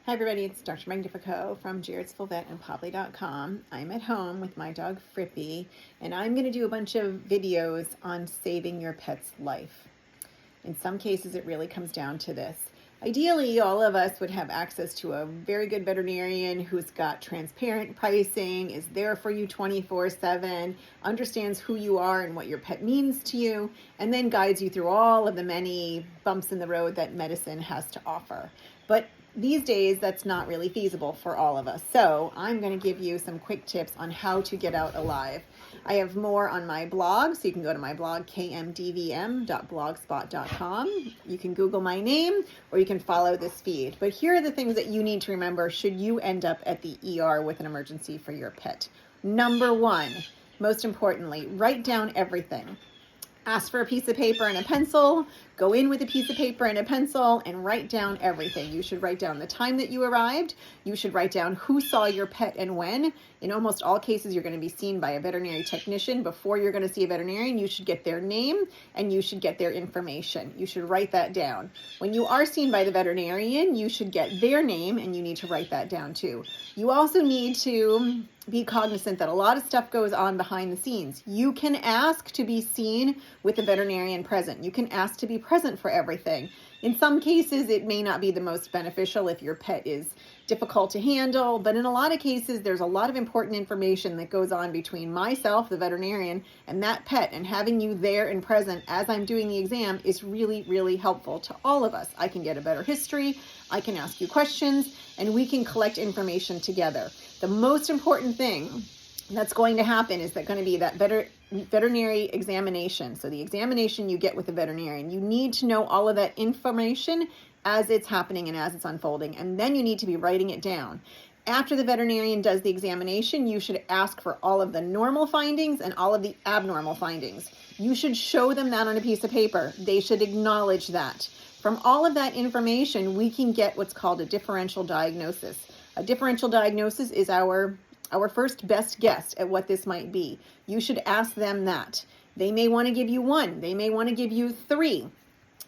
Hi everybody, it's Dr. Magnifico from Jared'sFullVet and Poppy.com. I'm at home with my dog Frippy, and I'm going to do a bunch of videos on saving your pet's life. In some cases, it really comes down to this. Ideally, all of us would have access to a very good veterinarian who's got transparent pricing, is there for you 24/7, understands who you are and what your pet means to you, and then guides you through all of the many bumps in the road that medicine has to offer. But these days, that's not really feasible for all of us. So I'm going to give you some quick tips on how to get out alive. I have more on my blog, so you can go to my blog, kmdvm.blogspot.com. You can Google my name, or you can follow this feed. But here are the things that you need to remember should you end up at the ER with an emergency for your pet. Number one, most importantly, write down everything. Ask for a piece of paper and a pencil, go in with a piece of paper and a pencil, and write down everything. You should write down the time that you arrived. You should write down who saw your pet and when. In almost all cases, you're going to be seen by a veterinary technician. Before you're going to see a veterinarian, you should get their name and you should get their information. You should write that down. When you are seen by the veterinarian, you should get their name and you need to write that down too. You also need to be cognizant that a lot of stuff goes on behind the scenes. You can ask to be seen with a veterinarian present. You can ask to be present for everything. In some cases, it may not be the most beneficial if your pet is difficult to handle, but in a lot of cases, there's a lot of important information that goes on between myself, the veterinarian, and that pet, and having you there and present as I'm doing the exam is really, really helpful to all of us. I can get a better history, I can ask you questions, and we can collect information together. The most important thing that's going to happen is that going to be that veterinary examination. So the examination you get with the veterinarian, you need to know all of that information as it's happening and as it's unfolding, and then you need to be writing it down. After the veterinarian does the examination, you should ask for all of the normal findings and all of the abnormal findings. You should show them that on a piece of paper. They should acknowledge that. From all of that information, we can get what's called a differential diagnosis. A differential diagnosis is our first best guess at what this might be. You should ask them that. They may want to give you one. They may want to give you three.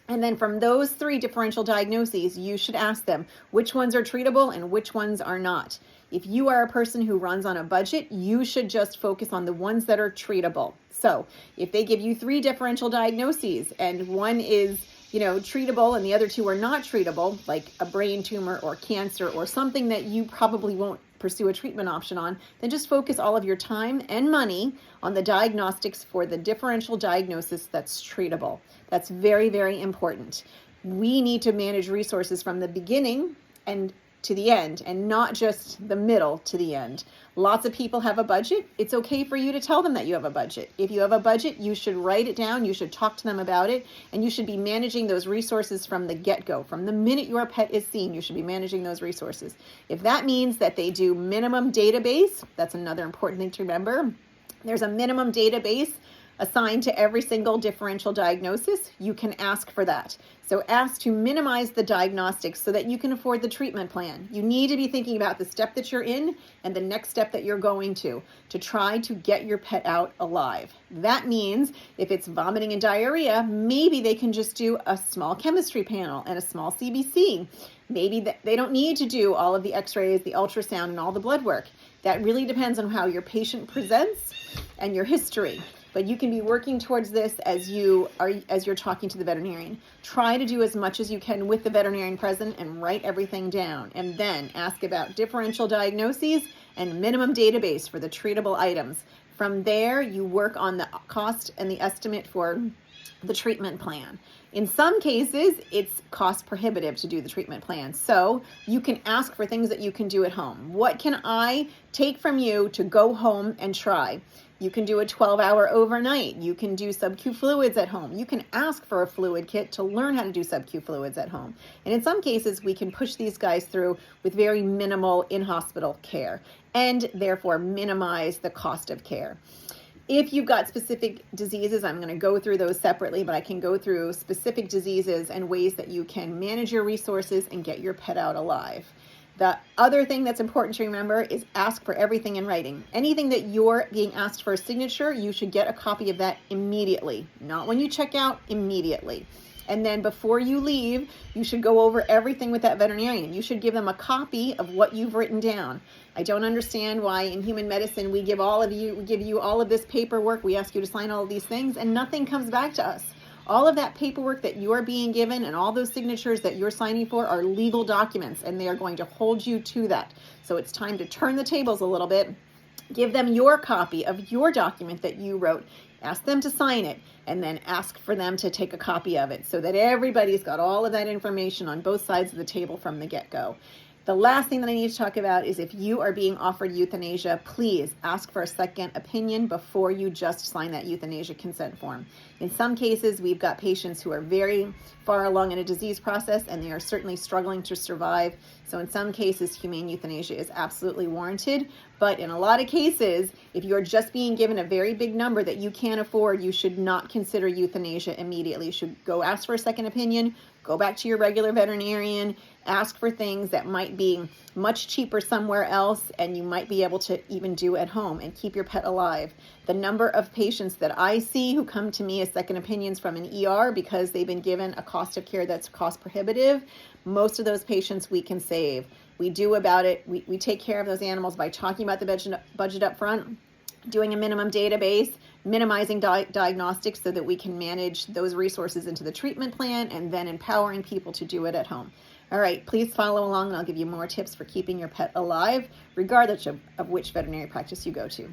And then from those three differential diagnoses, you should ask them which ones are treatable and which ones are not. If you are a person who runs on a budget, you should just focus on the ones that are treatable. So if they give you three differential diagnoses and one is treatable and the other two are not treatable, like a brain tumor or cancer or something that you probably won't pursue a treatment option on, then just focus all of your time and money on the diagnostics for the differential diagnosis that's treatable. That's very, very important. We need to manage resources from the beginning and to the end, and not just the middle to the end. Lots of people have a budget. It's okay for you to tell them that you have a budget. If you have a budget, you should write it down, you should talk to them about it, and you should be managing those resources from the get-go. From the minute your pet is seen, you should be managing those resources. If that means that they do minimum database, that's another important thing to remember. There's a minimum database assigned to every single differential diagnosis. You can ask for that. So ask to minimize the diagnostics so that you can afford the treatment plan. You need to be thinking about the step that you're in and the next step that you're going to try to get your pet out alive. That means if it's vomiting and diarrhea, maybe they can just do a small chemistry panel and a small CBC. Maybe they don't need to do all of the x-rays, the ultrasound, and all the blood work. That really depends on how your patient presents and your history. But you can be working towards this as you're talking to the veterinarian. Try to do as much as you can with the veterinarian present and write everything down. And then ask about differential diagnoses and minimum database for the treatable items. From there, you work on the cost and the estimate for the treatment plan. In some cases, it's cost prohibitive to do the treatment plan. So you can ask for things that you can do at home. What can I take from you to go home and try? You can do a 12-hour overnight. You can do sub-Q fluids at home. You can ask for a fluid kit to learn how to do sub-Q fluids at home. And in some cases, we can push these guys through with very minimal in-hospital care and therefore minimize the cost of care. If you've got specific diseases, I'm going to go through those separately, but I can go through specific diseases and ways that you can manage your resources and get your pet out alive. The other thing that's important to remember is ask for everything in writing. Anything that you're being asked for a signature, you should get a copy of that immediately. Not when you check out, immediately. And then before you leave, you should go over everything with that veterinarian. You should give them a copy of what you've written down. I don't understand why in human medicine we give you all of this paperwork. We ask you to sign all of these things and nothing comes back to us. All of that paperwork that you're being given and all those signatures that you're signing for are legal documents, and they are going to hold you to that. So it's time to turn the tables a little bit. Give them your copy of your document that you wrote. Ask them to sign it, and then ask for them to take a copy of it so that everybody's got all of that information on both sides of the table from the get-go. The last thing that I need to talk about is if you are being offered euthanasia, please ask for a second opinion before you just sign that euthanasia consent form. In some cases, we've got patients who are very far along in a disease process and they are certainly struggling to survive. So in some cases, humane euthanasia is absolutely warranted. But in a lot of cases, if you're just being given a very big number that you can't afford, you should not consider euthanasia immediately. You should go ask for a second opinion, go back to your regular veterinarian, ask for things that might be much cheaper somewhere else, and you might be able to even do at home and keep your pet alive. The number of patients that I see who come to me as second opinions from an ER because they've been given a cost of care that's cost prohibitive, most of those patients we can save. We do about it. We take care of those animals by talking about the budget up front, doing a minimum database, minimizing diagnostics so that we can manage those resources into the treatment plan, and then empowering people to do it at home. All right, please follow along and I'll give you more tips for keeping your pet alive, regardless of which veterinary practice you go to.